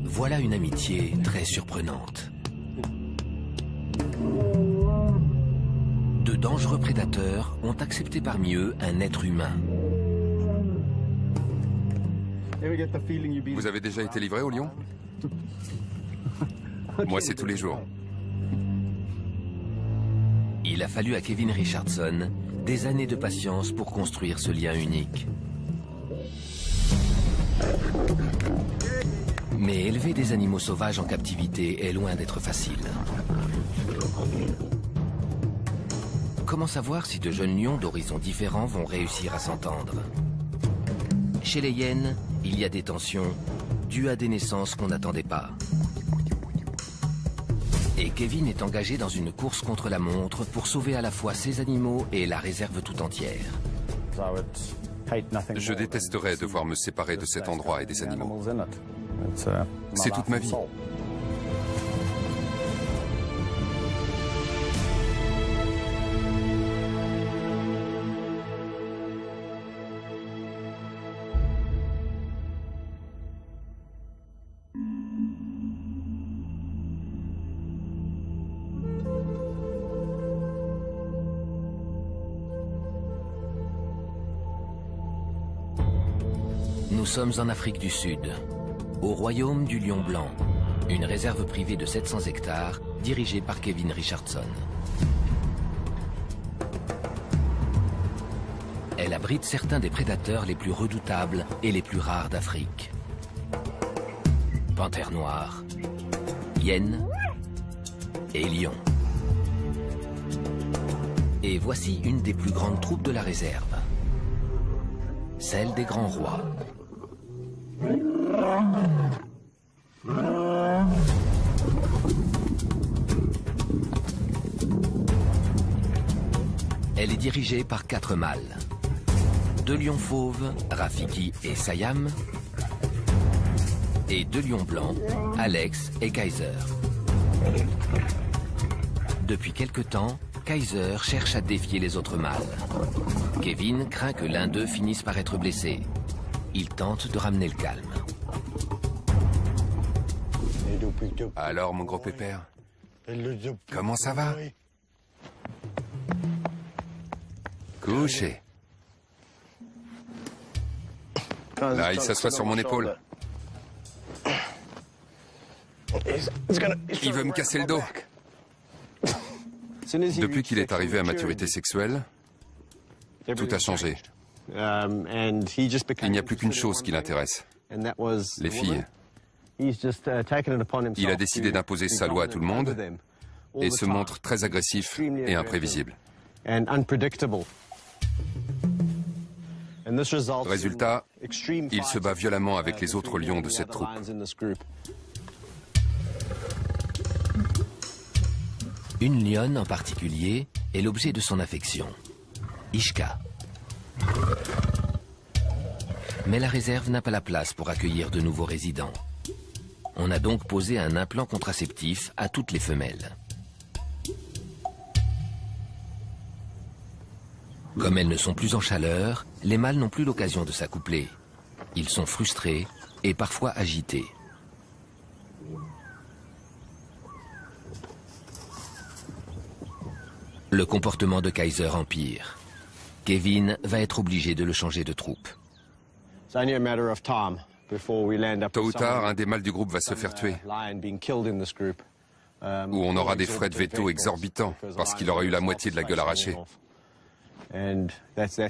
Voilà une amitié très surprenante. De dangereux prédateurs ont accepté parmi eux un être humain. Vous avez déjà été livré au lion? Moi, c'est tous les jours. Il a fallu à Kevin Richardson des années de patience pour construire ce lien unique. Mais élever des animaux sauvages en captivité est loin d'être facile. Comment savoir si de jeunes lions d'horizons différents vont réussir à s'entendre? Chez les hyènes, il y a des tensions dues à des naissances qu'on n'attendait pas. Et Kevin est engagé dans une course contre la montre pour sauver à la fois ses animaux et la réserve tout entière. Je détesterais devoir me séparer de cet endroit et des animaux. C'est toute ma vie. Nous sommes en Afrique du Sud, au royaume du Lion Blanc, une réserve privée de 700 hectares dirigée par Kevin Richardson. Elle abrite certains des prédateurs les plus redoutables et les plus rares d'Afrique. Panthères noires, hyènes et lions. Et voici une des plus grandes troupes de la réserve, celle des grands rois. Elle est dirigée par 4 mâles. 2 lions fauves, Rafiki et Sayam, et 2 lions blancs, Alex et Kaiser. Depuis quelque temps, Kaiser cherche à défier les autres mâles. Kevin craint que l'un d'eux finisse par être blessé. Il tente de ramener le calme. Alors, mon gros pépère, comment ça va? Couché. Là, il s'assoit sur mon épaule. Il veut me casser le dos. Depuis qu'il est arrivé à maturité sexuelle, tout a changé. Il n'y a plus qu'une chose qui l'intéresse, les filles. Il a décidé d'imposer sa loi à tout le monde et se montre très agressif et imprévisible. Résultat, il se bat violemment avec les autres lions de cette troupe. Une lionne en particulier est l'objet de son affection, Ishka. Mais la réserve n'a pas la place pour accueillir de nouveaux résidents. On a donc posé un implant contraceptif à toutes les femelles. Comme elles ne sont plus en chaleur, les mâles n'ont plus l'occasion de s'accoupler. Ils sont frustrés et parfois agités. Le comportement de Kaiser empire. Kevin va être obligé de le changer de troupe. Tôt ou tard, un des mâles du groupe va se faire tuer. Ou on aura des frais de veto exorbitants parce qu'il aura eu la moitié de la gueule arrachée.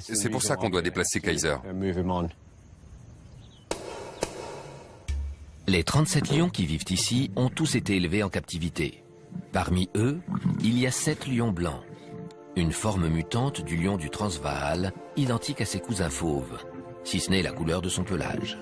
C'est pour ça qu'on doit déplacer Kaiser. Les 37 lions qui vivent ici ont tous été élevés en captivité. Parmi eux, il y a 7 lions blancs. Une forme mutante du lion du Transvaal, identique à ses cousins fauves, si ce n'est la couleur de son pelage.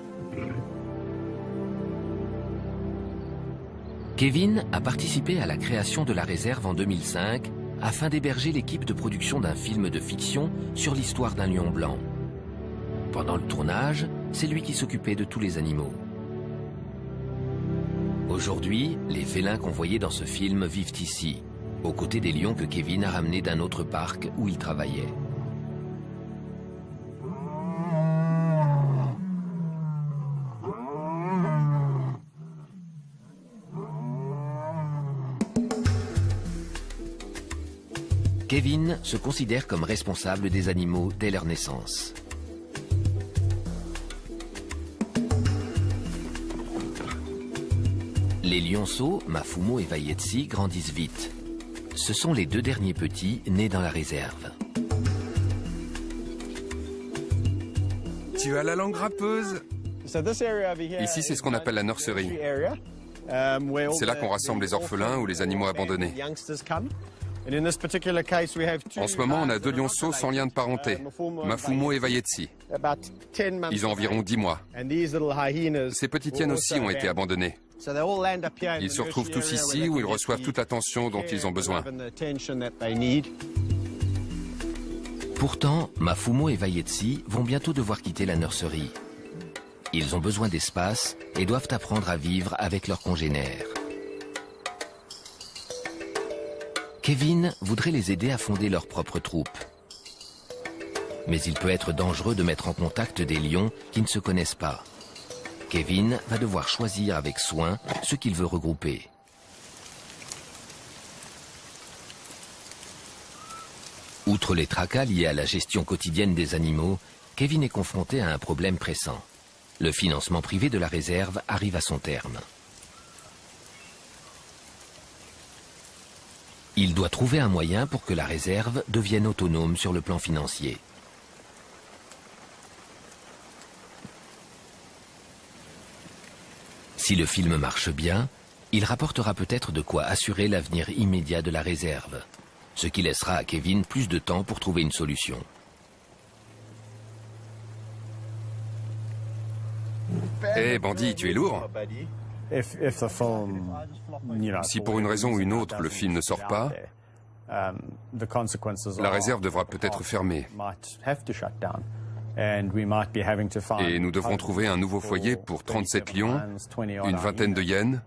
Kevin a participé à la création de la réserve en 2005 afin d'héberger l'équipe de production d'un film de fiction sur l'histoire d'un lion blanc. Pendant le tournage, c'est lui qui s'occupait de tous les animaux. Aujourd'hui, les félins qu'on voyait dans ce film vivent ici, aux côtés des lions que Kevin a ramenés d'un autre parc où il travaillait. Kevin se considère comme responsable des animaux dès leur naissance. Les lionceaux, Mafumo et Vaietsi, grandissent vite. Ce sont les deux derniers petits nés dans la réserve. Tu as la langue râpeuse. Ici, c'est ce qu'on appelle la nurserie. C'est là qu'on rassemble les orphelins ou les animaux abandonnés. En ce moment, on a 2 lionceaux sans lien de parenté, Mafumo et Vaietsi. Ils ont environ 10 mois. Ces petites hyènes aussi ont été abandonnées. Ils se retrouvent tous ici où ils reçoivent toute l'attention dont ils ont besoin. Pourtant, Mafumo et Vaietsi vont bientôt devoir quitter la nurserie. Ils ont besoin d'espace et doivent apprendre à vivre avec leurs congénères. Kevin voudrait les aider à fonder leur propre troupe. Mais il peut être dangereux de mettre en contact des lions qui ne se connaissent pas. Kevin va devoir choisir avec soin ce qu'il veut regrouper. Outre les tracas liés à la gestion quotidienne des animaux, Kevin est confronté à un problème pressant. Le financement privé de la réserve arrive à son terme. Il doit trouver un moyen pour que la réserve devienne autonome sur le plan financier. Si le film marche bien, il rapportera peut-être de quoi assurer l'avenir immédiat de la réserve, ce qui laissera à Kevin plus de temps pour trouver une solution. Hé, Bandit, tu es lourd. Si pour une raison ou une autre le film ne sort pas, la réserve devra peut-être fermer. Et nous devrons trouver un nouveau foyer pour 37 lions, une vingtaine de hyènes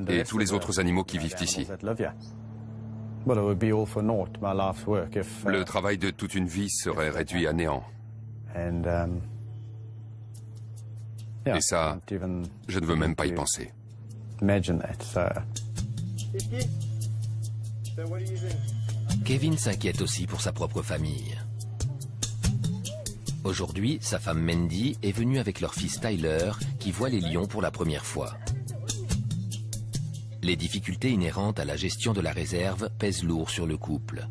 et tous les autres animaux qui vivent ici. Le travail de toute une vie serait réduit à néant. Et ça, je ne veux même pas y penser. Kevin s'inquiète aussi pour sa propre famille. Aujourd'hui, sa femme Mandy est venue avec leur fils Tyler, qui voit les lions pour la première fois. Les difficultés inhérentes à la gestion de la réserve pèsent lourd sur le couple.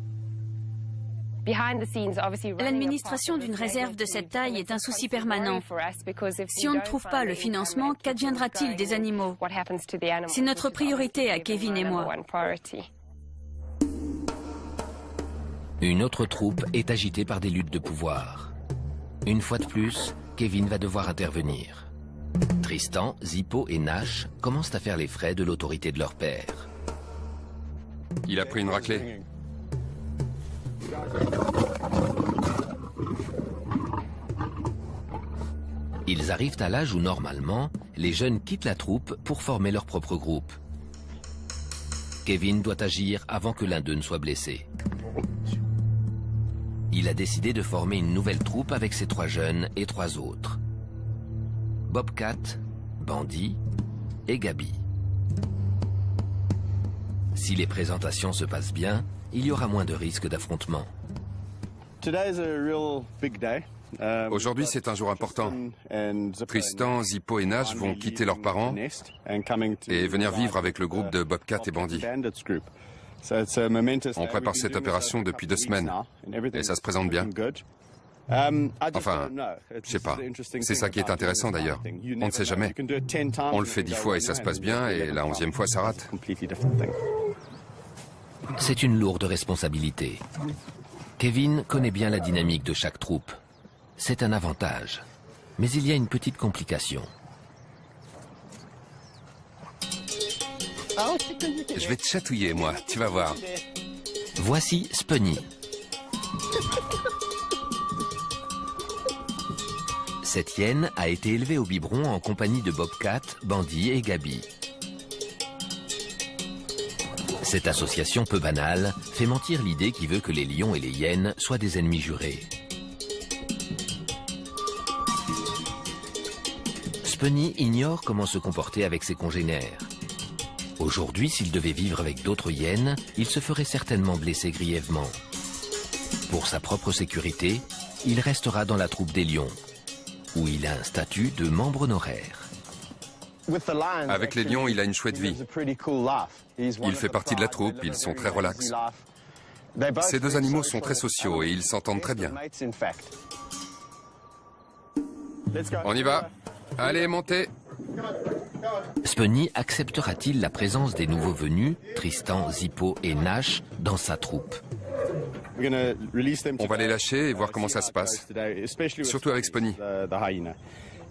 L'administration d'une réserve de cette taille est un souci permanent. Si on ne trouve pas le financement, qu'adviendra-t-il des animaux? C'est notre priorité à Kevin et moi. Une autre troupe est agitée par des luttes de pouvoir. Une fois de plus, Kevin va devoir intervenir. Tristan, Zippo et Nash commencent à faire les frais de l'autorité de leur père. Il a pris une raclée. Ils arrivent à l'âge où, normalement, les jeunes quittent la troupe pour former leur propre groupe. Kevin doit agir avant que l'un d'eux ne soit blessé. Il a décidé de former une nouvelle troupe avec ses 3 jeunes et 3 autres. Bobcat, Bandit et Gabi. Si les présentations se passent bien, il y aura moins de risques d'affrontement. Aujourd'hui, c'est un jour important. Tristan, Zippo et Nash vont quitter leurs parents et venir vivre avec le groupe de Bobcat et Bandit. On prépare cette opération depuis 2 semaines et ça se présente bien. Enfin, je sais pas. C'est ça qui est intéressant d'ailleurs. On ne sait jamais. On le fait 10 fois et ça se passe bien et la 11e fois ça rate. C'est une lourde responsabilité. Kevin connaît bien la dynamique de chaque troupe. C'est un avantage. Mais il y a une petite complication. Je vais te chatouiller, moi. Tu vas voir. Voici Spunny. Cette hyène a été élevée au biberon en compagnie de Bobcat, Bandit et Gabi. Cette association peu banale fait mentir l'idée qui veut que les lions et les hyènes soient des ennemis jurés. Spunny ignore comment se comporter avec ses congénères. Aujourd'hui, s'il devait vivre avec d'autres hyènes, il se ferait certainement blesser grièvement. Pour sa propre sécurité, il restera dans la troupe des lions, où il a un statut de membre honoraire. Avec les lions, il a une chouette vie. Il fait partie de la troupe, ils sont très relax. Ces deux animaux sont très sociaux et ils s'entendent très bien. On y va. Allez, montez. Spunny acceptera-t-il la présence des nouveaux venus, Tristan, Zippo et Nash, dans sa troupe? On va les lâcher et voir comment ça se passe. Surtout avec Spunny.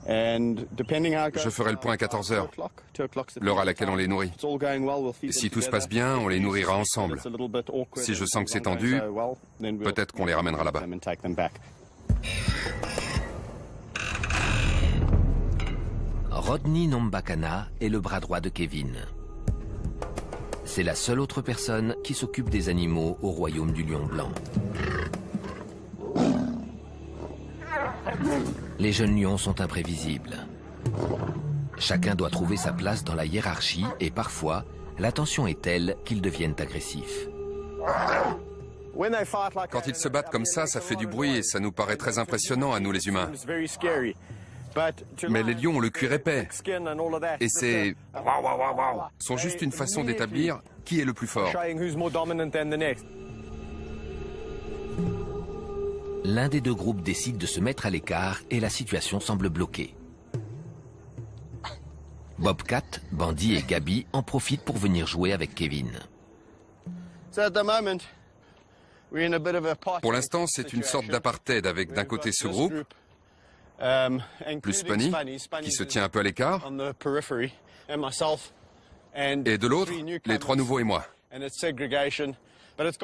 Je ferai le point à 14 h, l'heure à laquelle on les nourrit. Et si tout se passe bien, on les nourrira ensemble. Si je sens que c'est tendu, peut-être qu'on les ramènera là-bas. Rodney Nombakana est le bras droit de Kevin. C'est la seule autre personne qui s'occupe des animaux au royaume du lion blanc. Les jeunes lions sont imprévisibles. Chacun doit trouver sa place dans la hiérarchie et parfois, la tension est telle qu'ils deviennent agressifs. Quand ils se battent comme ça fait du bruit et ça nous paraît très impressionnant à nous les humains. Mais les lions ont le cuir épais. Et sont juste une façon d'établir qui est le plus fort. L'un des deux groupes décide de se mettre à l'écart et la situation semble bloquée. Bobcat, Bandy et Gabi en profitent pour venir jouer avec Kevin. Pour l'instant, c'est une sorte d'apartheid avec d'un côté ce groupe, plus Spunny, qui se tient un peu à l'écart, et de l'autre, les trois nouveaux et moi.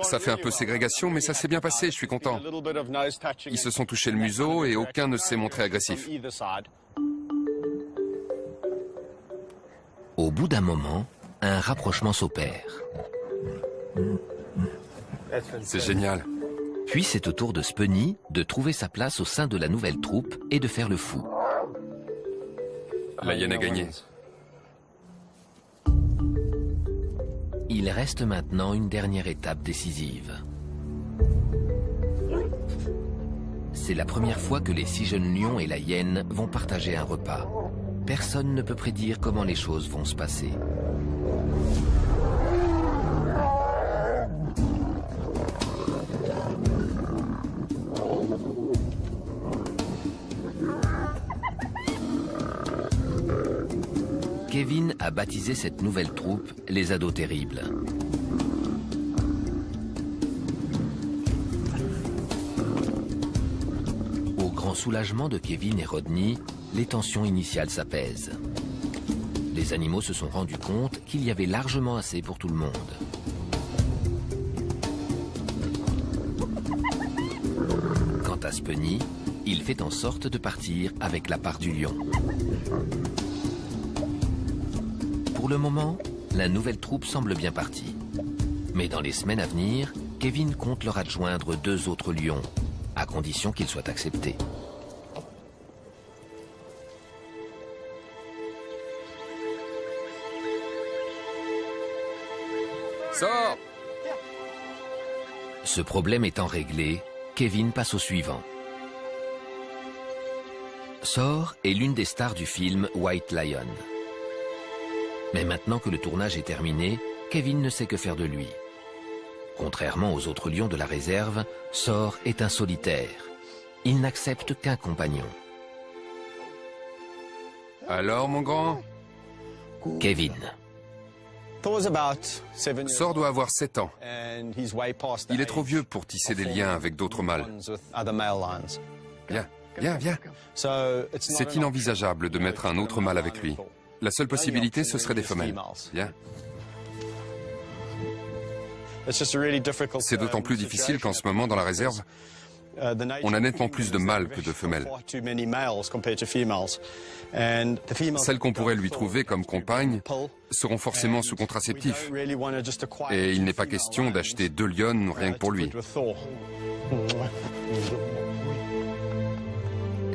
Ça fait un peu ségrégation, mais ça s'est bien passé, je suis content. Ils se sont touchés le museau et aucun ne s'est montré agressif. Au bout d'un moment, un rapprochement s'opère. C'est génial. Puis c'est au tour de Spunny de trouver sa place au sein de la nouvelle troupe et de faire le fou. La hyène a gagné. Il reste maintenant une dernière étape décisive. C'est la première fois que les 6 jeunes lions et la hyène vont partager un repas. Personne ne peut prédire comment les choses vont se passer. Kevin a baptisé cette nouvelle troupe les ados terribles. Au grand soulagement de Kevin et Rodney, les tensions initiales s'apaisent. Les animaux se sont rendus compte qu'il y avait largement assez pour tout le monde. Quant à Spunny, il fait en sorte de partir avec la part du lion. Pour le moment, la nouvelle troupe semble bien partie. Mais dans les semaines à venir, Kevin compte leur adjoindre 2 autres lions, à condition qu'ils soient acceptés. Sors! Ce problème étant réglé, Kevin passe au suivant. Sor est l'une des stars du film White Lion. Mais maintenant que le tournage est terminé, Kevin ne sait que faire de lui. Contrairement aux autres lions de la réserve, Sor est un solitaire. Il n'accepte qu'un compagnon. Alors, mon grand? Kevin. Sor doit avoir 7 ans. Il est trop vieux pour tisser des liens avec d'autres mâles. Viens, viens, viens. C'est inenvisageable de mettre un autre mâle avec lui. La seule possibilité, ce serait des femelles. Viens. C'est d'autant plus difficile qu'en ce moment, dans la réserve, on a nettement plus de mâles que de femelles. Celles qu'on pourrait lui trouver comme compagnes seront forcément sous contraceptif. Et il n'est pas question d'acheter 2 lionnes rien que pour lui.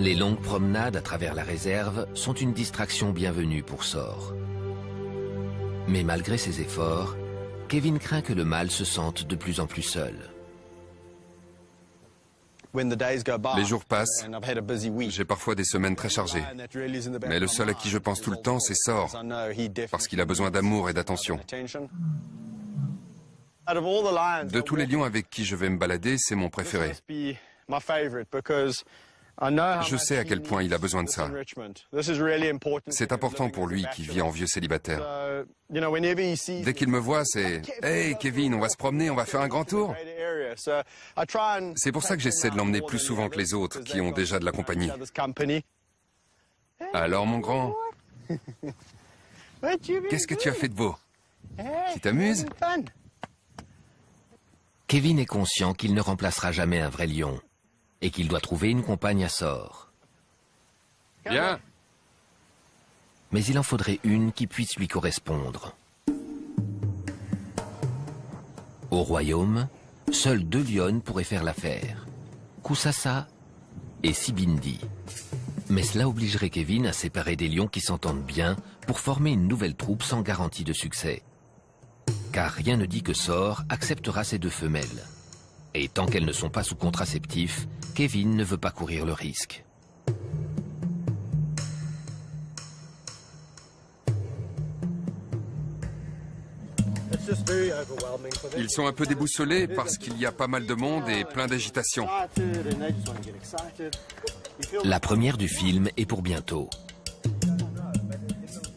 Les longues promenades à travers la réserve sont une distraction bienvenue pour Sor. Mais malgré ses efforts, Kevin craint que le mâle se sente de plus en plus seul. Les jours passent, j'ai parfois des semaines très chargées. Mais le seul à qui je pense tout le temps, c'est Sor, parce qu'il a besoin d'amour et d'attention. De tous les lions avec qui je vais me balader, c'est mon préféré. Je sais à quel point il a besoin de ça. C'est important pour lui qui vit en vieux célibataire. Dès qu'il me voit, c'est « Hey Kevin, on va se promener, on va faire un grand tour ». C'est pour ça que j'essaie de l'emmener plus souvent que les autres qui ont déjà de la compagnie. Alors mon grand, qu'est-ce que tu as fait de beau? Tu t'amuses? Kevin est conscient qu'il ne remplacera jamais un vrai lion et qu'il doit trouver une compagne à Sor. Bien. Mais il en faudrait une qui puisse lui correspondre. Au royaume, seules 2 lionnes pourraient faire l'affaire, Kusasa et Sibindi. Mais cela obligerait Kevin à séparer des lions qui s'entendent bien pour former une nouvelle troupe sans garantie de succès. Car rien ne dit que Sor acceptera ces 2 femelles. Et tant qu'elles ne sont pas sous contraceptif, Kevin ne veut pas courir le risque. Ils sont un peu déboussolés parce qu'il y a pas mal de monde et plein d'agitation. La première du film est pour bientôt.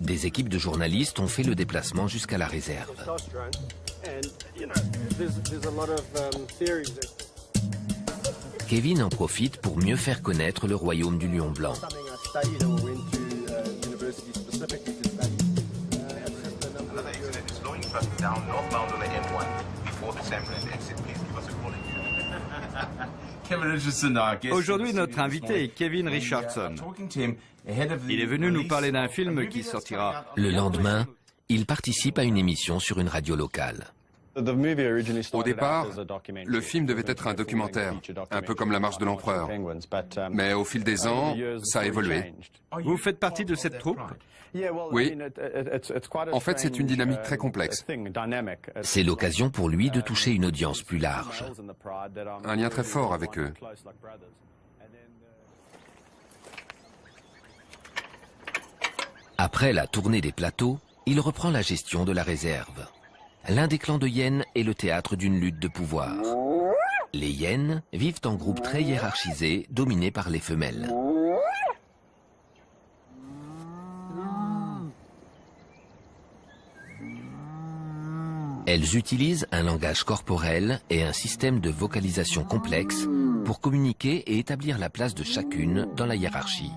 Des équipes de journalistes ont fait le déplacement jusqu'à la réserve. Kevin en profite pour mieux faire connaître le royaume du lion blanc. Aujourd'hui, notre invité est Kevin Richardson. Il est venu nous parler d'un film qui sortira. Le lendemain, il participe à une émission sur une radio locale. Au départ, le film devait être un documentaire, un peu comme La Marche de l'Empereur. Mais au fil des ans, ça a évolué. Vous faites partie de cette troupe? Oui. En fait, c'est une dynamique très complexe. C'est l'occasion pour lui de toucher une audience plus large. Un lien très fort avec eux. Après la tournée des plateaux, il reprend la gestion de la réserve. L'un des clans de hyènes est le théâtre d'une lutte de pouvoir. Les hyènes vivent en groupes très hiérarchisés, dominés par les femelles. Elles utilisent un langage corporel et un système de vocalisation complexe pour communiquer et établir la place de chacune dans la hiérarchie.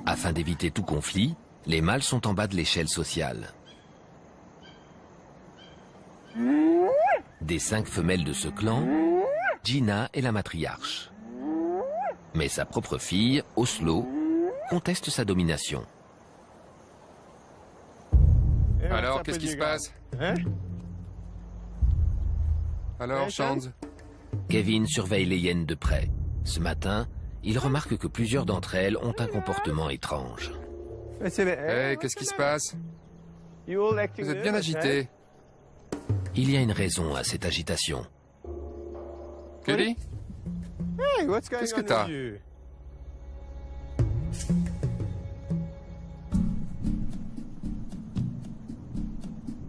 Afin d'éviter tout conflit, les mâles sont en bas de l'échelle sociale. Des 5 femelles de ce clan, Gina est la matriarche. Mais sa propre fille, Oslo, conteste sa domination. Alors, qu'est-ce qui se passe? Alors, Shands? Kevin surveille les hyènes de près. Ce matin, il remarque que plusieurs d'entre elles ont un comportement étrange. Hey, qu'est-ce qui se passe? Vous êtes bien agité. Il y a une raison à cette agitation. Kelly? Qu'est-ce que t'as?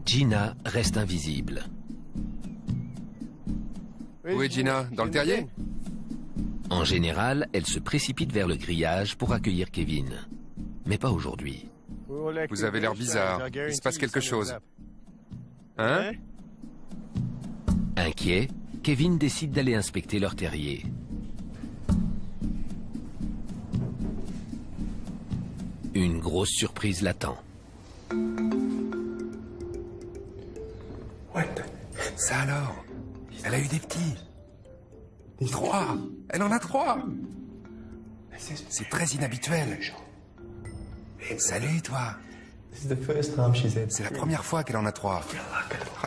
Gina reste invisible. Où est Gina? Dans le terrier? En général, elle se précipite vers le grillage pour accueillir Kevin. Mais pas aujourd'hui. Vous avez l'air bizarre. Il se passe quelque chose. Hein? Inquiet, Kevin décide d'aller inspecter leur terrier. Une grosse surprise l'attend. Ça alors? Elle a eu des petits. 3. Elle en a 3. C'est très inhabituel. Salut, toi. C'est la première fois qu'elle en a 3.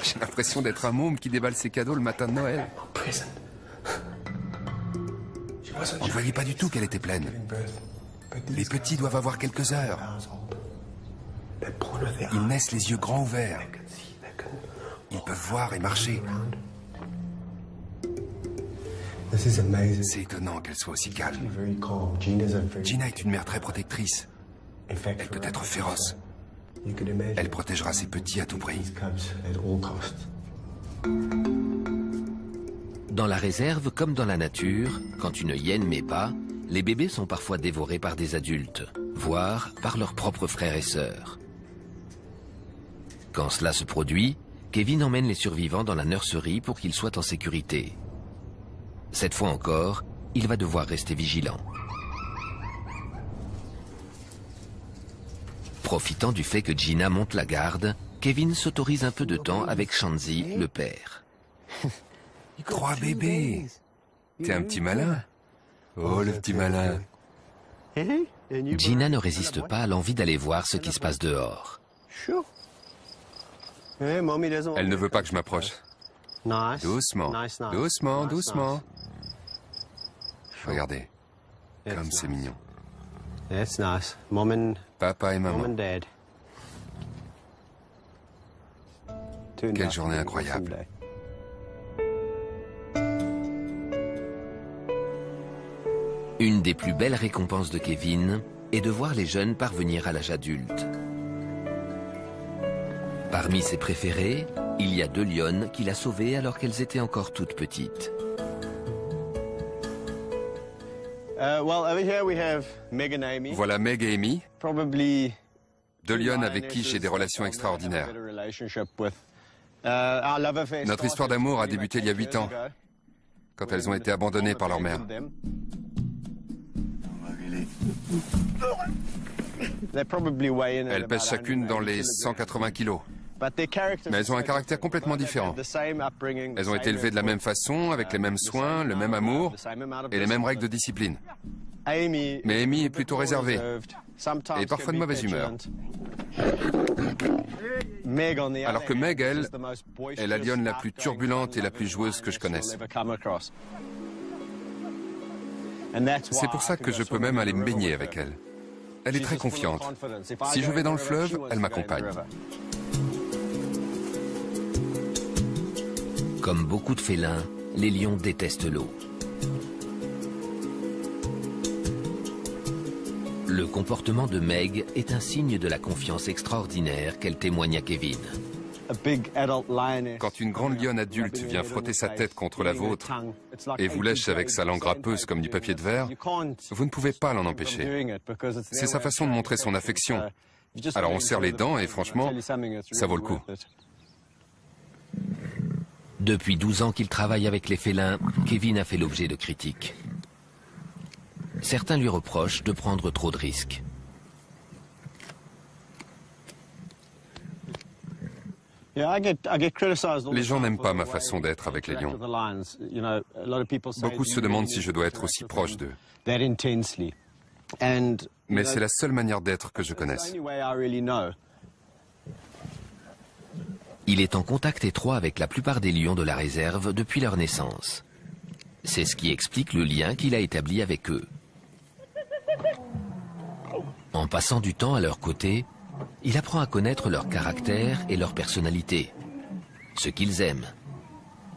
J'ai l'impression d'être un môme qui déballe ses cadeaux le matin de Noël. On ne voyait pas du tout qu'elle était pleine. Les petits doivent avoir quelques heures. Ils naissent les yeux grands ouverts. Ils peuvent voir et marcher. C'est étonnant qu'elle soit aussi calme. Gina est une mère très protectrice. Elle peut être féroce. Elle protégera ses petits à tout prix. Dans la réserve comme dans la nature, quand une hyène met pas, les bébés sont parfois dévorés par des adultes, voire par leurs propres frères et sœurs. Quand cela se produit, Kevin emmène les survivants dans la nurserie pour qu'ils soient en sécurité. Cette fois encore, il va devoir rester vigilant. Profitant du fait que Gina monte la garde, Kevin s'autorise un peu de temps avec Shanzi, le père. 3 bébés. T'es un petit malin. Oh, le petit malin. Gina ne résiste pas à l'envie d'aller voir ce qui se passe dehors. Elle ne veut pas que je m'approche. Doucement, doucement, doucement. Regardez, comme c'est mignon. Papa et maman. Quelle journée incroyable. Une des plus belles récompenses de Kevin est de voir les jeunes parvenir à l'âge adulte. Parmi ses préférées, il y a 2 lionnes qu'il a sauvées alors qu'elles étaient encore toutes petites. Voilà Meg et Amy, 2 lionnes avec qui j'ai des relations extraordinaires. Notre histoire d'amour a débuté il y a 8 ans, quand elles ont été abandonnées par leur mère. Elles pèsent chacune dans les 180 kilos. Mais elles ont un caractère complètement différent. Elles ont été élevées de la même façon, avec les mêmes soins, le même amour et les mêmes règles de discipline. Mais Amy est plutôt réservée et parfois de mauvaise humeur. Alors que Meg, elle, est la lionne la plus turbulente et la plus joueuse que je connaisse. C'est pour ça que je peux même aller me baigner avec elle. Elle est très confiante. Si je vais dans le fleuve, elle m'accompagne. Comme beaucoup de félins, les lions détestent l'eau. Le comportement de Meg est un signe de la confiance extraordinaire qu'elle témoigne à Kevin. Quand une grande lionne adulte vient frotter sa tête contre la vôtre et vous lèche avec sa langue râpeuse comme du papier de verre, vous ne pouvez pas l'en empêcher. C'est sa façon de montrer son affection. Alors on serre les dents et franchement, ça vaut le coup. Depuis 12 ans qu'il travaille avec les félins, Kevin a fait l'objet de critiques. Certains lui reprochent de prendre trop de risques. Les gens n'aiment pas ma façon d'être avec les lions. Beaucoup se demandent si je dois être aussi proche d'eux. Mais c'est la seule manière d'être que je connaisse. Il est en contact étroit avec la plupart des lions de la réserve depuis leur naissance. C'est ce qui explique le lien qu'il a établi avec eux. En passant du temps à leur côté, il apprend à connaître leur caractère et leur personnalité, ce qu'ils aiment,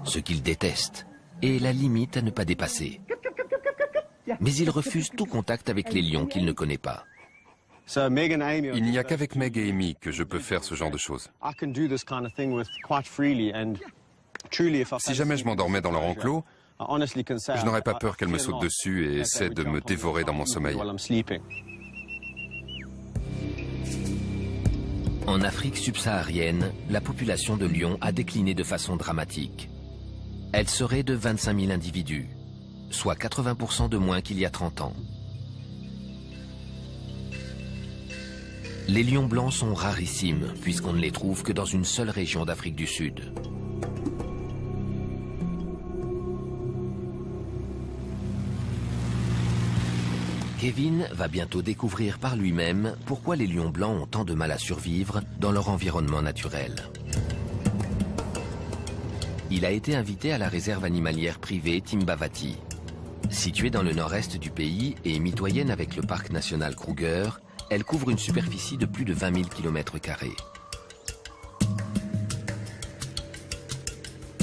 ce qu'ils détestent, et la limite à ne pas dépasser. Mais il refuse tout contact avec les lions qu'il ne connaît pas. Il n'y a qu'avec Meg et Amy que je peux faire ce genre de choses. Si jamais je m'endormais dans leur enclos, je n'aurais pas peur qu'elles me sautent dessus et essaient de me dévorer dans mon sommeil. En Afrique subsaharienne, la population de lions a décliné de façon dramatique. Elle serait de 25 000 individus, soit 80% de moins qu'il y a 30 ans. Les lions blancs sont rarissimes, puisqu'on ne les trouve que dans une seule région d'Afrique du Sud. Kevin va bientôt découvrir par lui-même pourquoi les lions blancs ont tant de mal à survivre dans leur environnement naturel. Il a été invité à la réserve animalière privée Timbavati. Située dans le nord-est du pays et mitoyenne avec le parc national Kruger, elle couvre une superficie de plus de 20 000 km².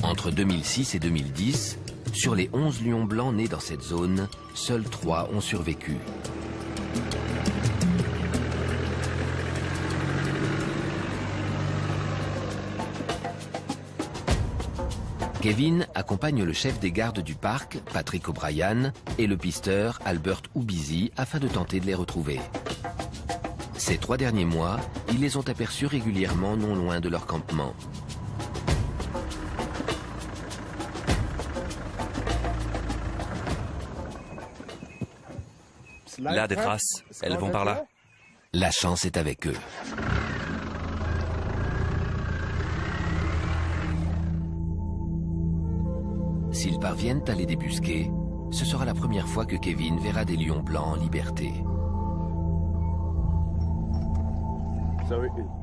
Entre 2006 et 2010, Sur les 11 lions blancs nés dans cette zone, seuls 3 ont survécu. Kevin accompagne le chef des gardes du parc, Patrick O'Brien, et le pisteur, Albert Ubizi, afin de tenter de les retrouver. Ces 3 derniers mois, ils les ont aperçus régulièrement non loin de leur campement. Là, des traces. Elles vont par là. La chance est avec eux. S'ils parviennent à les débusquer, ce sera la première fois que Kevin verra des lions blancs en liberté.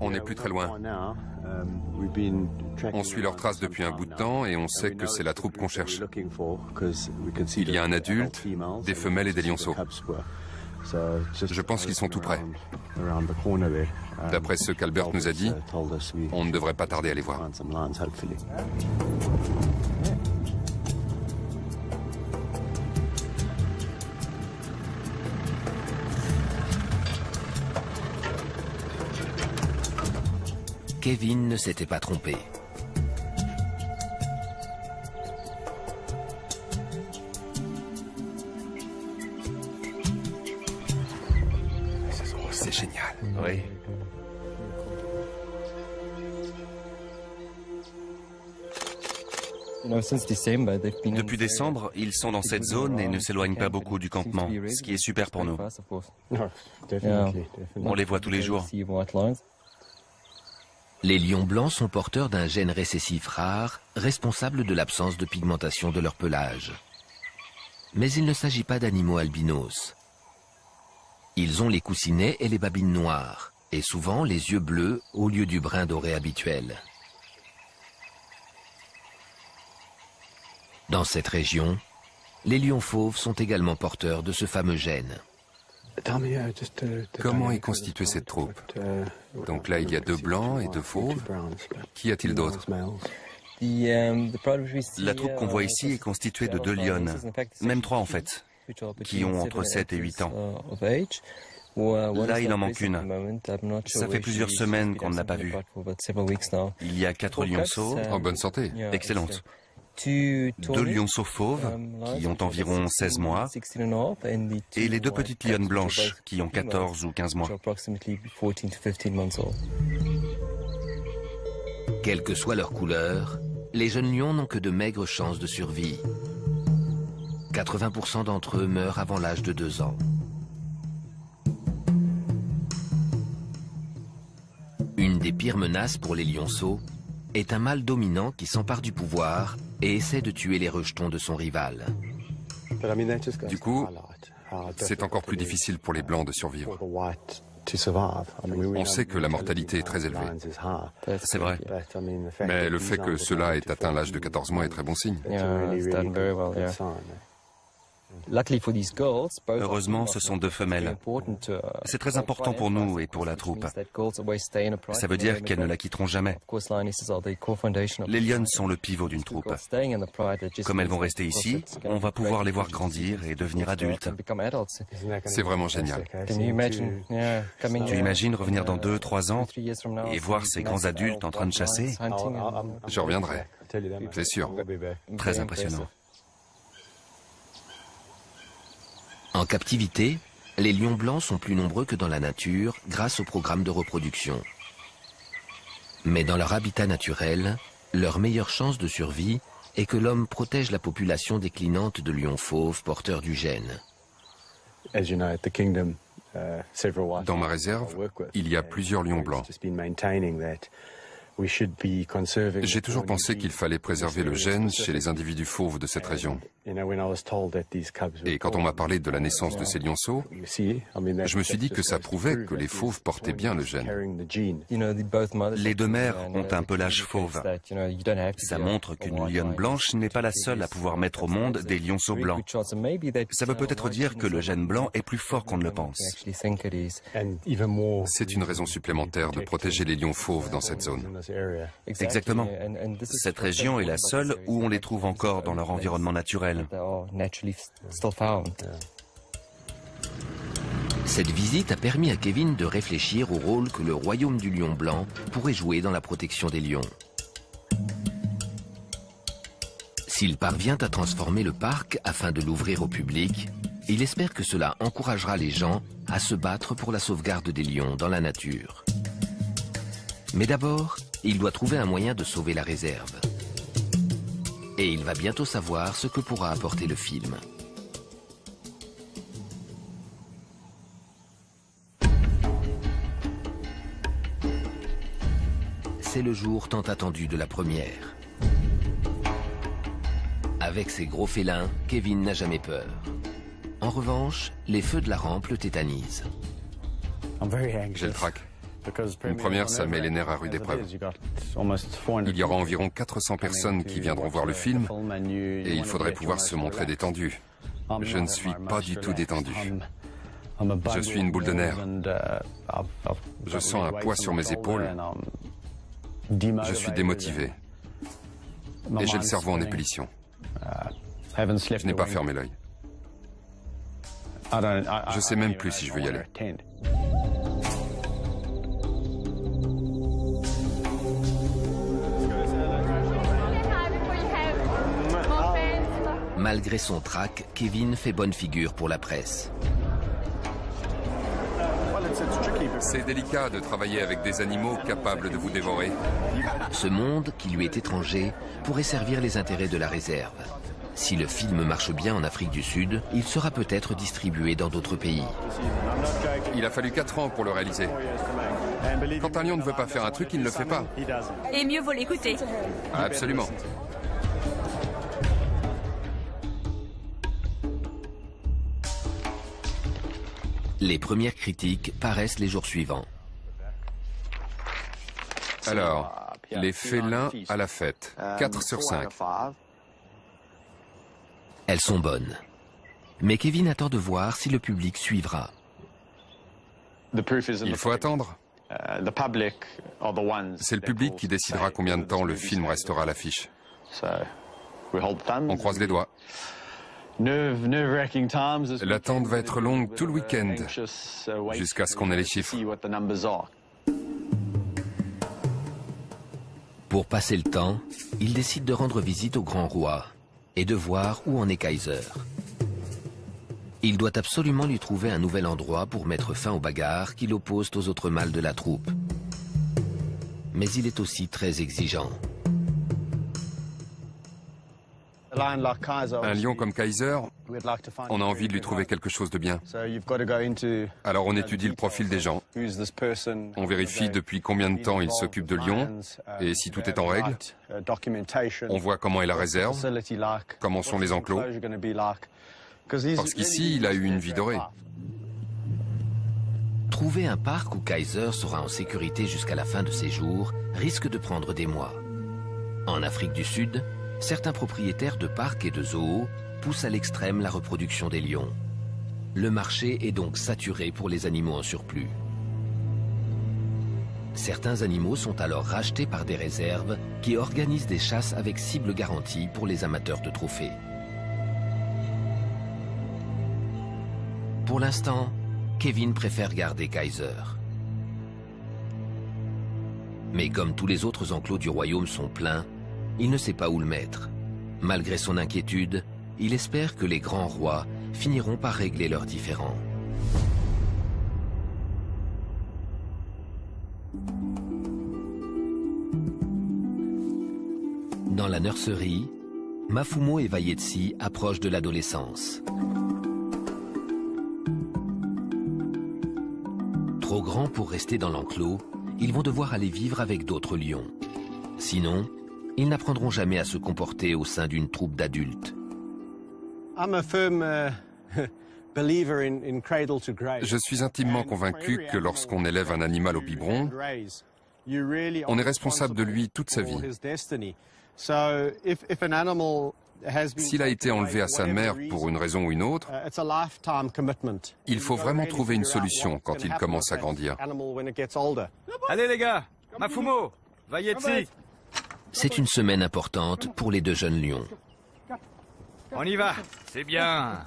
On n'est plus très loin. On suit leurs traces depuis un bout de temps et on sait que c'est la troupe qu'on cherche. Il y a un adulte, des femelles et des lionceaux. Je pense qu'ils sont tout près. D'après ce qu'Albert nous a dit, on ne devrait pas tarder à les voir. Kevin ne s'était pas trompé. C'est génial. Oui. Depuis décembre, ils sont dans cette zone et ne s'éloignent pas beaucoup du campement, ce qui est super pour nous. On les voit tous les jours. Les lions blancs sont porteurs d'un gène récessif rare, responsable de l'absence de pigmentation de leur pelage. Mais il ne s'agit pas d'animaux albinos. Ils ont les coussinets et les babines noires, et souvent les yeux bleus au lieu du brun doré habituel. Dans cette région, les lions fauves sont également porteurs de ce fameux gène. Comment est constituée cette troupe? Donc là, il y a 2 blancs et 2 fauves. Qu'y a-t-il d'autre? La troupe qu'on voit ici est constituée de 2 lionnes, même 3 en fait, qui ont entre 7 et 8 ans. Là, il en manque une. Ça fait plusieurs semaines qu'on ne l'a pas vue. Il y a 4 lionceaux. En bonne santé. Excellente. 2 lionceaux fauves, qui ont environ 16 mois, et les 2 petites lionnes blanches, qui ont 14 ou 15 mois. Quelle que soit leur couleur, les jeunes lions n'ont que de maigres chances de survie. 80% d'entre eux meurent avant l'âge de 2 ans. Une des pires menaces pour les lionceaux est un mâle dominant qui s'empare du pouvoir et essaie de tuer les rejetons de son rival. Du coup, c'est encore plus difficile pour les blancs de survivre. On sait que la mortalité est très élevée. C'est vrai. Mais le fait que cela ait atteint l'âge de 14 mois est très bon signe. Heureusement, ce sont 2 femelles. C'est très important pour nous et pour la troupe. Ça veut dire qu'elles ne la quitteront jamais. Les lionnes sont le pivot d'une troupe. Comme elles vont rester ici, on va pouvoir les voir grandir et devenir adultes. C'est vraiment génial. Tu imagines revenir dans 2-3 ans et voir ces grands adultes en train de chasser? Je reviendrai, c'est sûr. Très impressionnant. En captivité, les lions blancs sont plus nombreux que dans la nature grâce au programme de reproduction. Mais dans leur habitat naturel, leur meilleure chance de survie est que l'homme protège la population déclinante de lions fauves porteurs du gène. Dans ma réserve, il y a plusieurs lions blancs. J'ai toujours pensé qu'il fallait préserver le gène chez les individus fauves de cette région. Et quand on m'a parlé de la naissance de ces lionceaux, je me suis dit que ça prouvait que les fauves portaient bien le gène. Les 2 mères ont un pelage fauve. Ça montre qu'une lionne blanche n'est pas la seule à pouvoir mettre au monde des lionceaux blancs. Ça veut peut-être dire que le gène blanc est plus fort qu'on ne le pense. C'est une raison supplémentaire de protéger les lions fauves dans cette zone. Exactement. Cette région est la seule où on les trouve encore dans leur environnement naturel. Cette visite a permis à Kevin de réfléchir au rôle que le royaume du lion blanc pourrait jouer dans la protection des lions. S'il parvient à transformer le parc afin de l'ouvrir au public, il espère que cela encouragera les gens à se battre pour la sauvegarde des lions dans la nature. Mais d'abord, il doit trouver un moyen de sauver la réserve. Et il va bientôt savoir ce que pourra apporter le film. C'est le jour tant attendu de la première. Avec ses gros félins, Kevin n'a jamais peur. En revanche, les feux de la rampe le tétanisent. J'ai le trac. Une première, ça met les nerfs à rude épreuve. Il y aura environ 400 personnes qui viendront voir le film et il faudrait pouvoir se montrer détendu. Je ne suis pas du tout détendu. Je suis une boule de nerfs. Je sens un poids sur mes épaules. Je suis démotivé. Et j'ai le cerveau en ébullition. Je n'ai pas fermé l'œil. Je sais même plus si je veux y aller. Malgré son trac, Kevin fait bonne figure pour la presse. C'est délicat de travailler avec des animaux capables de vous dévorer. Ce monde, qui lui est étranger, pourrait servir les intérêts de la réserve. Si le film marche bien en Afrique du Sud, il sera peut-être distribué dans d'autres pays. Il a fallu 4 ans pour le réaliser. Quand un lion ne veut pas faire un truc, il ne le fait pas. Et mieux vaut l'écouter. Absolument. Les premières critiques paraissent les jours suivants. Alors, les félins à la fête. 4 sur 5. Elles sont bonnes. Mais Kevin attend de voir si le public suivra. Il faut attendre. C'est le public qui décidera combien de temps le film restera à l'affiche. On croise les doigts. L'attente va être longue tout le week-end, jusqu'à ce qu'on ait les chiffres. Pour passer le temps, il décide de rendre visite au grand roi et de voir où en est Kaiser. Il doit absolument lui trouver un nouvel endroit pour mettre fin aux bagarres qui l'opposent aux autres mâles de la troupe. Mais il est aussi très exigeant. Un lion comme Kaiser, on a envie de lui trouver quelque chose de bien. Alors on étudie le profil des gens. On vérifie depuis combien de temps ils s'occupent de lions et si tout est en règle. On voit comment est la réserve, comment sont les enclos. Parce qu'ici, il a eu une vie dorée. Trouver un parc où Kaiser sera en sécurité jusqu'à la fin de ses jours risque de prendre des mois. En Afrique du Sud, certains propriétaires de parcs et de zoos poussent à l'extrême la reproduction des lions. Le marché est donc saturé pour les animaux en surplus. Certains animaux sont alors rachetés par des réserves qui organisent des chasses avec cible garantie pour les amateurs de trophées. Pour l'instant, Kevin préfère garder Kaiser. Mais comme tous les autres enclos du royaume sont pleins, il ne sait pas où le mettre. Malgré son inquiétude, il espère que les grands rois finiront par régler leurs différends. Dans la nurserie, Mafumo et Vayetsi approchent de l'adolescence. Trop grands pour rester dans l'enclos, ils vont devoir aller vivre avec d'autres lions. Sinon, ils n'apprendront jamais à se comporter au sein d'une troupe d'adultes. Je suis intimement convaincu que lorsqu'on élève un animal au biberon, on est responsable de lui toute sa vie. S'il a été enlevé à sa mère pour une raison ou une autre, il faut vraiment trouver une solution quand il commence à grandir. Allez les gars, Mafumo, Vayetsi. C'est une semaine importante pour les deux jeunes lions. On y va, c'est bien.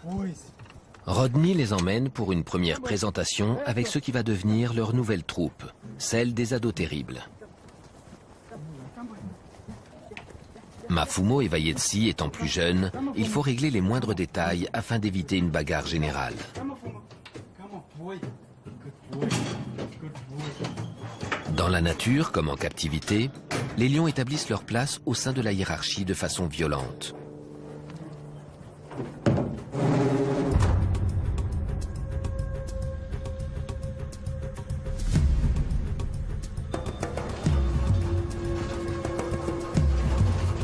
Rodney les emmène pour une première présentation avec ce qui va devenir leur nouvelle troupe, celle des ados terribles. Mafumo et Vayetsi étant plus jeunes, il faut régler les moindres détails afin d'éviter une bagarre générale. Dans la nature, comme en captivité, les lions établissent leur place au sein de la hiérarchie de façon violente.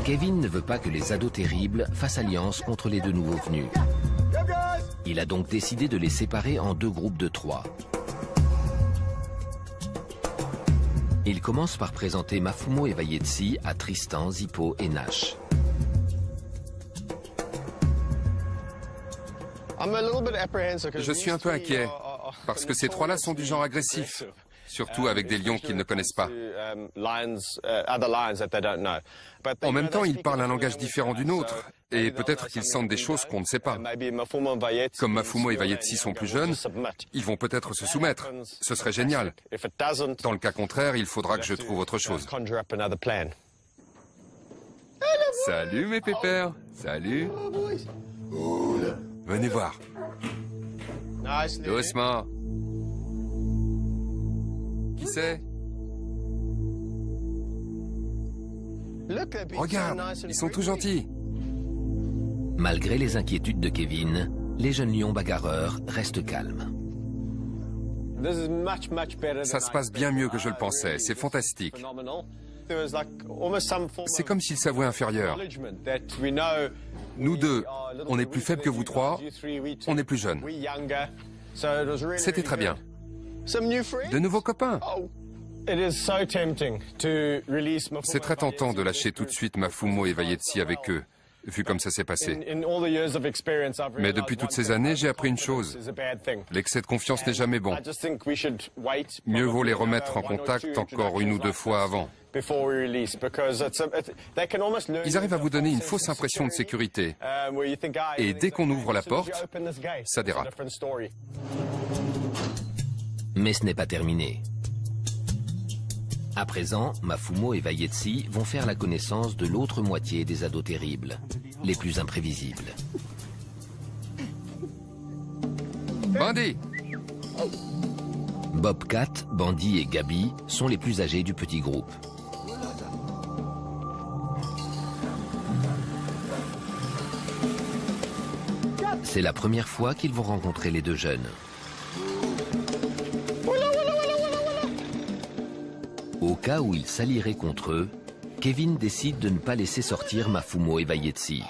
Kevin ne veut pas que les ados terribles fassent alliance contre les deux nouveaux venus. Il a donc décidé de les séparer en deux groupes de 3. Il commence par présenter Mafumo et Vayetsi à Tristan, Zippo et Nash. Je suis un peu inquiet, parce que ces 3-là sont du genre agressif, surtout avec des lions qu'ils ne connaissent pas. En même temps, ils parlent un langage différent du nôtre, et peut-être qu'ils sentent des choses qu'on ne sait pas. Comme Mafumo et Vayetsi sont plus jeunes, ils vont peut-être se soumettre. Ce serait génial. Dans le cas contraire, il faudra que je trouve autre chose. Salut mes pépères. Salut. Venez voir. Doucement. Qui c'est? Regarde, ils sont tout gentils. Malgré les inquiétudes de Kevin, les jeunes lions bagarreurs restent calmes. Ça se passe bien mieux que je le pensais, c'est fantastique. C'est comme s'ils s'avouaient inférieurs. Nous deux, on est plus faibles que vous 3, on est plus jeunes. C'était très bien. De nouveaux copains. C'est très tentant de lâcher tout de suite Mafumo et Vayetsi avec eux, vu comme ça s'est passé. Mais depuis toutes ces années, j'ai appris une chose. L'excès de confiance n'est jamais bon. Mieux vaut les remettre en contact encore 1 ou 2 fois avant. Ils arrivent à vous donner une fausse impression de sécurité. Et dès qu'on ouvre la porte, ça dérape. Mais ce n'est pas terminé. À présent, Mafumo et Vayetsi vont faire la connaissance de l'autre moitié des ados terribles, les plus imprévisibles. Bandit! Bobcat, Bandit et Gabi sont les plus âgés du petit groupe. C'est la première fois qu'ils vont rencontrer les deux jeunes. Au cas où ils s'allieraient contre eux, Kevin décide de ne pas laisser sortir Mafumo et Vayetsi.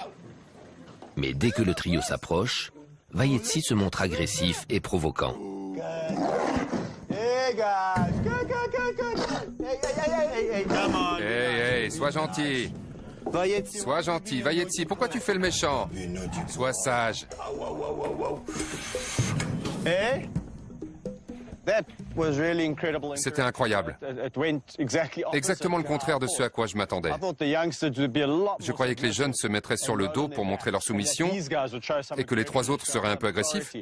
Mais dès que le trio s'approche, Vayetsi se montre agressif et provoquant. Hey, sois gentil. Sois gentil, Vayetsi, pourquoi tu fais le méchant? Sois sage. C'était incroyable. Exactement le contraire de ce à quoi je m'attendais. Je croyais que les jeunes se mettraient sur le dos pour montrer leur soumission et que les 3 autres seraient un peu agressifs.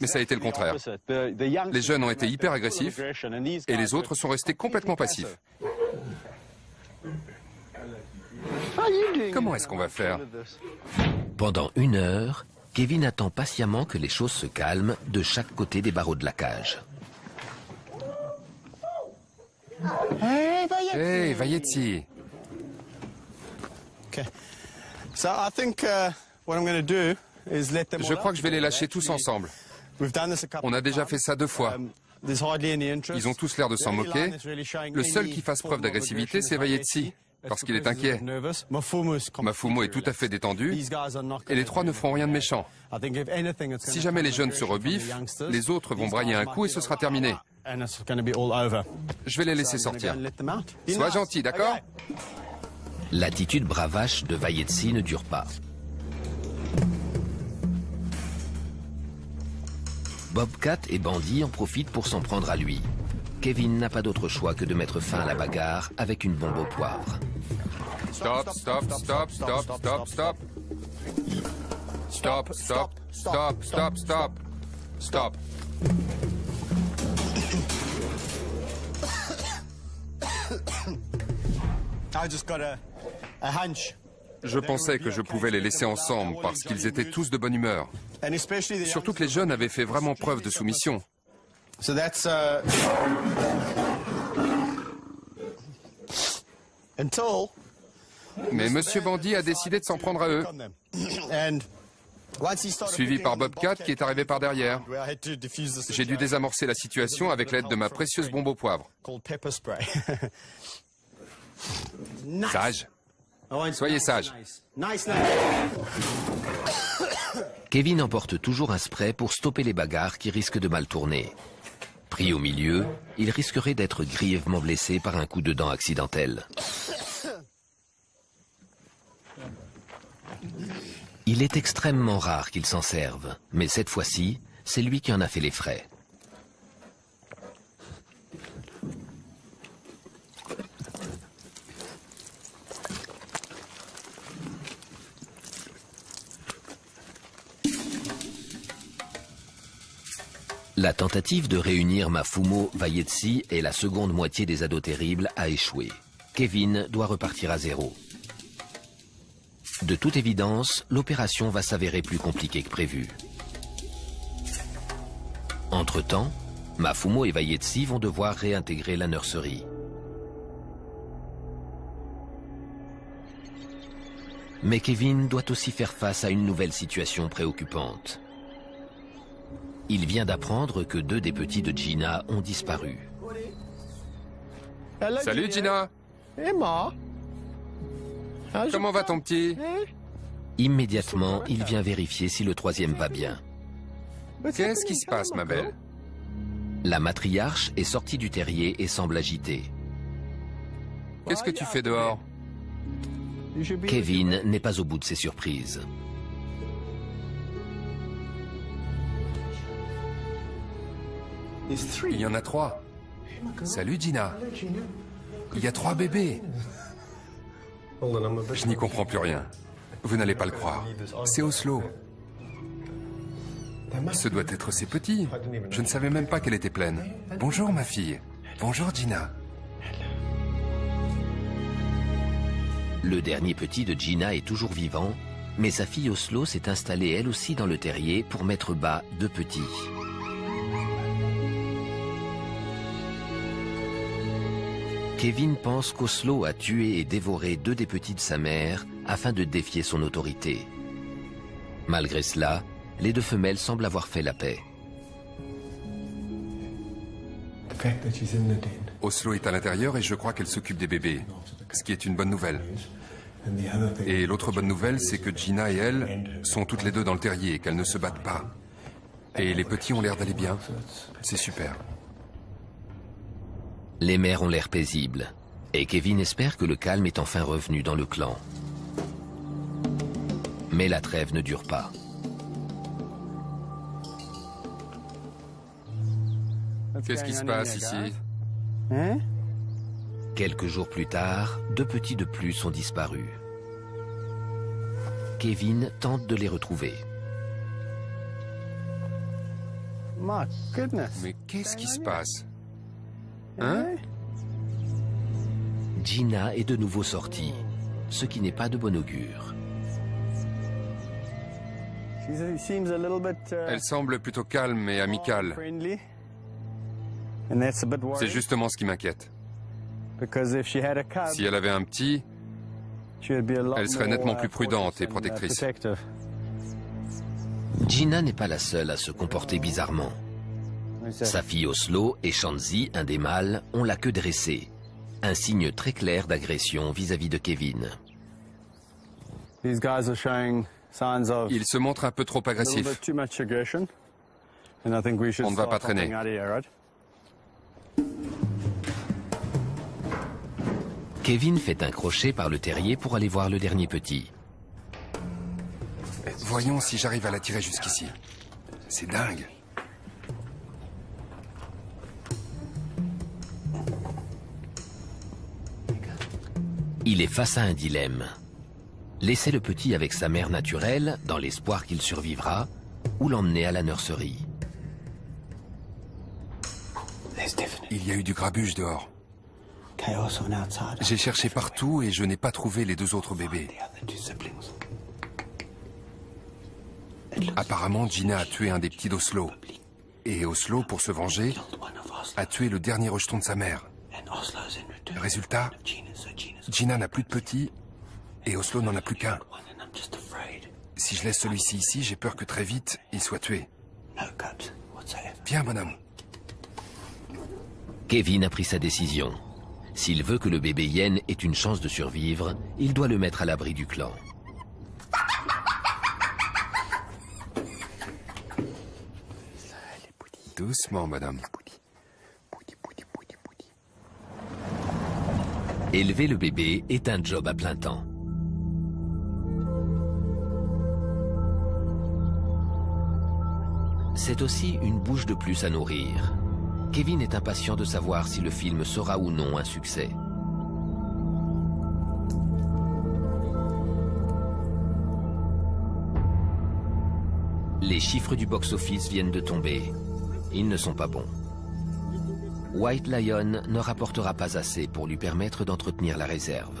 Mais ça a été le contraire. Les jeunes ont été hyper agressifs et les autres sont restés complètement passifs. Comment est-ce qu'on va faire? Pendant 1 heure, Kevin attend patiemment que les choses se calment de chaque côté des barreaux de la cage. Hey, Vayetsi. Je crois que je vais les lâcher tous ensemble. On a déjà fait ça 2 fois. Ils ont tous l'air de s'en moquer. Le seul qui fasse preuve d'agressivité, c'est Vayetsi, parce qu'il est inquiet. Mafumo est tout à fait détendu, et les 3 ne feront rien de méchant. Si jamais les jeunes se rebiffent, les autres vont brailler un coup et ce sera terminé. Je vais les laisser sortir. Sois gentil, d'accord? L'attitude bravache de Vayetsi ne dure pas. Bobcat et Bandit en profitent pour s'en prendre à lui. Kevin n'a pas d'autre choix que de mettre fin à la bagarre avec une bombe au poivre. Stop, stop, stop, stop, stop, stop. Stop, stop, stop, stop, stop. Stop. Je pensais que je pouvais les laisser ensemble parce qu'ils étaient tous de bonne humeur. Surtout que les jeunes avaient fait vraiment preuve de soumission. Mais Monsieur Bandy a décidé de s'en prendre à eux. Suivi par Bobcat qui est arrivé par derrière. J'ai dû désamorcer la situation avec l'aide de ma précieuse bombe au poivre. Sage. Soyez sage. Kevin emporte toujours un spray pour stopper les bagarres qui risquent de mal tourner. Pris au milieu, il risquerait d'être grièvement blessé par un coup de dent accidentel. Il est extrêmement rare qu'il s'en serve, mais cette fois-ci, c'est lui qui en a fait les frais. La tentative de réunir Mafumo, Vayetsi et la seconde moitié des ados terribles a échoué. Kevin doit repartir à zéro. De toute évidence, l'opération va s'avérer plus compliquée que prévu. Entre-temps, Mafumo et Vayetsi vont devoir réintégrer la nurserie. Mais Kevin doit aussi faire face à une nouvelle situation préoccupante. Il vient d'apprendre que 2 des petits de Gina ont disparu. Salut Gina. Comment va ton petit? Immédiatement, il vient vérifier si le troisième va bien. Qu'est-ce qui se passe, ma belle? La matriarche est sortie du terrier et semble agitée. Qu'est-ce que tu fais dehors? Kevin n'est pas au bout de ses surprises. Il y en a 3. Salut Gina. Il y a 3 bébés. Je n'y comprends plus rien. Vous n'allez pas le croire. C'est Oslo. Ce doit être ses petits. Je ne savais même pas qu'elle était pleine. Bonjour ma fille. Bonjour Gina. Le dernier petit de Gina est toujours vivant, mais sa fille Oslo s'est installée elle aussi dans le terrier pour mettre bas 2 petits. Kevin pense qu'Oslo a tué et dévoré 2 des petits de sa mère afin de défier son autorité. Malgré cela, les 2 femelles semblent avoir fait la paix. Oslo est à l'intérieur et je crois qu'elle s'occupe des bébés, ce qui est une bonne nouvelle. Et l'autre bonne nouvelle, c'est que Gina et elle sont toutes les 2 dans le terrier et qu'elles ne se battent pas. Et les petits ont l'air d'aller bien. C'est super. Les mères ont l'air paisibles, et Kevin espère que le calme est enfin revenu dans le clan. Mais la trêve ne dure pas. Qu'est-ce qui se passe ici? Quelques jours plus tard, 2 petits de plus ont disparu. Kevin tente de les retrouver. Mais qu'est-ce qui se passe? Hein? Gina est de nouveau sortie, ce qui n'est pas de bon augure. Elle semble plutôt calme et amicale. C'est justement ce qui m'inquiète. Si elle avait un petit, elle serait nettement plus prudente et protectrice. Gina n'est pas la seule à se comporter bizarrement. Sa fille Oslo et Shanzi, un des mâles, ont la queue dressée. Un signe très clair d'agression vis-à-vis de Kevin. Il se montre un peu trop agressif. On ne va pas traîner. Kevin fait un crochet par le terrier pour aller voir le dernier petit. Voyons si j'arrive à la tirer jusqu'ici. C'est dingue. Il est face à un dilemme. Laisser le petit avec sa mère naturelle, dans l'espoir qu'il survivra, ou l'emmener à la nurserie. Il y a eu du grabuge dehors. J'ai cherché partout et je n'ai pas trouvé les 2 autres bébés. Apparemment, Gina a tué un des petits d'Oslo. Et Oslo, pour se venger, a tué le dernier rejeton de sa mère. Résultat, Gina n'a plus de petits et Oslo n'en a plus qu'un. Si je laisse celui-ci ici, j'ai peur que très vite, il soit tué. Viens, bonhomme. Kevin a pris sa décision. S'il veut que le bébé hyène ait une chance de survivre, il doit le mettre à l'abri du clan. Doucement, madame. Élever le bébé est un job à plein temps. C'est aussi une bouche de plus à nourrir. Kevin est impatient de savoir si le film sera ou non un succès. Les chiffres du box-office viennent de tomber. Ils ne sont pas bons. White Lion ne rapportera pas assez pour lui permettre d'entretenir la réserve.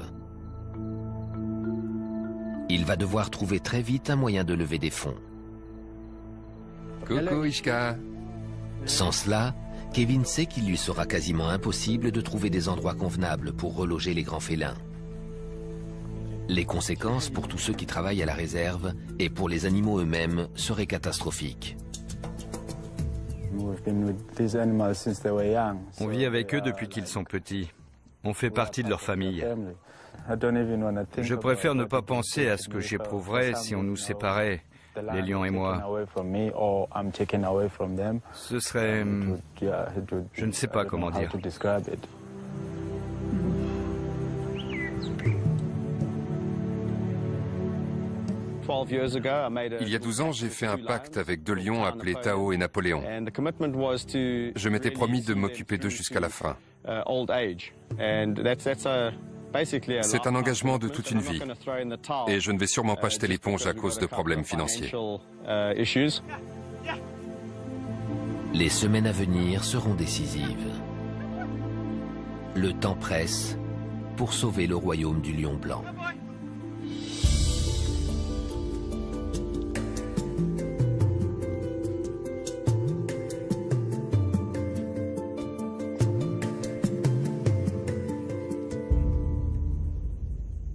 Il va devoir trouver très vite un moyen de lever des fonds. Coucou, Ishka. Sans cela, Kevin sait qu'il lui sera quasiment impossible de trouver des endroits convenables pour reloger les grands félins. Les conséquences pour tous ceux qui travaillent à la réserve et pour les animaux eux-mêmes seraient catastrophiques. On vit avec eux depuis qu'ils sont petits. On fait partie de leur famille. Je préfère ne pas penser à ce que j'éprouverais si on nous séparait, les lions et moi. Ce serait... je ne sais pas comment dire. Il y a 12 ans, j'ai fait un pacte avec 2 lions appelés Tao et Napoléon. Je m'étais promis de m'occuper d'eux jusqu'à la fin. C'est un engagement de toute une vie. Et je ne vais sûrement pas jeter l'éponge à cause de problèmes financiers. Les semaines à venir seront décisives. Le temps presse pour sauver le royaume du lion blanc.